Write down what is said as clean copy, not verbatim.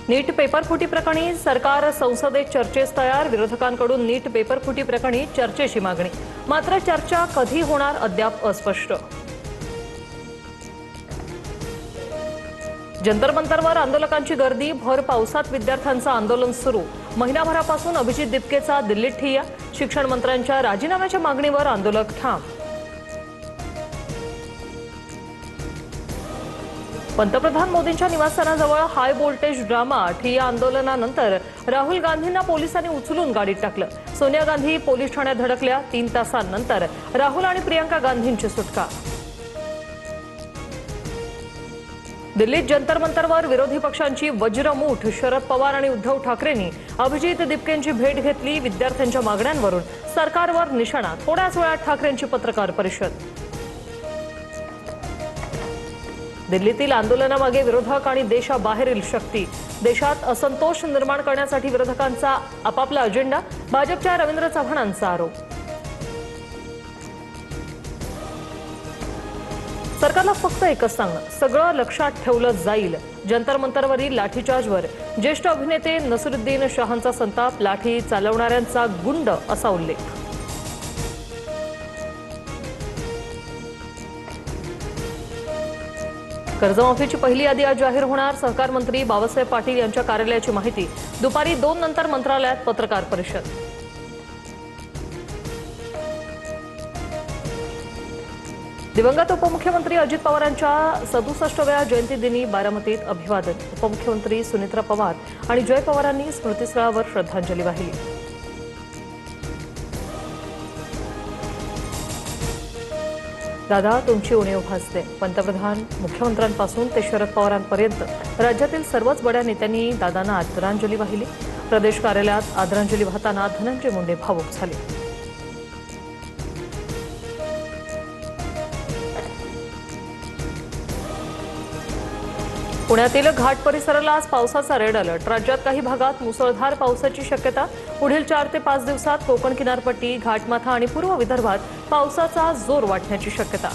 नीट पेपरफुटी प्रकरणी सरकार संसदेत चर्चेस तयार। विरोधकांकडून नीट पेपरफुटी प्रकरणी चर्चेची मागणी, मात्र चर्चा कधी होणार अद्याप अस्पष्ट। जंतर मंतरवर आंदोलकांची गर्दी, भर पावसात विद्यार्थ्यांचं आंदोलन सुरू। महिनाभरापासून अभिजित दिपकेचा दिल्लीत ठिय्या। शिक्षण मंत्र्यांच्या राजीनाम्याच्या मागणीवर आंदोलक ठाम। पंतप्रधान मोदींच्या निवासस्थानाजवळ हाय व्होल्टेज ड्रामा। ठिय्या आंदोलनानंतर राहुल गांधींना पोलिसांनी उचलून गाडीत टाकलं। सोनिया गांधी पोलीस ठाण्यात धडकल्या। 3 तासांनंतर राहुल आणि प्रियंका गांधींची सुटका। दिल्लीत जंतर मंतरवर विरोधी पक्षांची वज्रमूठ। शरद पवार आणि उद्धव ठाकरेंनी अभिजित दिपकेंची भेट घेतली। विद्यार्थ्यांच्या मागण्यांवरून सरकारवर निशाणा। थोड्याच वेळात ठाकरेंची पत्रकार परिषद। दिल्लीतील आंदोलनामागे विरोधक आणि देशाबाहेरील शक्ती। देशात असंतोष निर्माण करण्यासाठी विरोधकांचा आपापला अजेंडा। भाजपच्या रवींद्र चव्हाणांचा आरोप। सरकारला फक्त एकच सांगणं, सगळं लक्षात ठेवलं जाईल। जंतर मंतरवरील लाठीचार्जवर ज्येष्ठ अभिनेते नसीरुद्दीन शहांचा संताप। लाठी चालवणाऱ्यांचा गुंड असा उल्लेख। कर्जमाफीची पहिली यादी आज जाहीर होणार। सहकार मंत्री बाबासाहेब पाटील यांच्या कार्यालयाची माहिती। दुपारी 2 नंतर मंत्रालयात पत्रकार परिषद। दिवंगत उपमुख्यमंत्री अजित पवारांच्या 67व्या जयंतीदिनी बारामतीत अभिवादन। उपमुख्यमंत्री सुनेत्रा पवार आणि जय पवारांनी स्मृतिस्थळावर श्रद्धांजली वाहिली। दादा, तुमची उणीव भासते। पंतप्रधान, मुख्यमंत्र्यांपासून ते शरद पवारांपर्यंत राज्यातील सर्वच बड्या नेत्यांनी दादांना आदरांजली वाहिली। प्रदेश कार्यालयात आदरांजली वाहताना धनंजय मुंडे भावुक झाले। पुण्यातील घाट परिसराला आज पावसाचा रेड अलर्ट। राज्यात काही भागात मुसळधार पावसाची शक्यता। पुढील 4 ते 5 दिवसात कोकण किनारपट्टी, घाटमाथा आणि पूर्व विदर्भात पावसाचा जोर वाढण्याची शक्यता।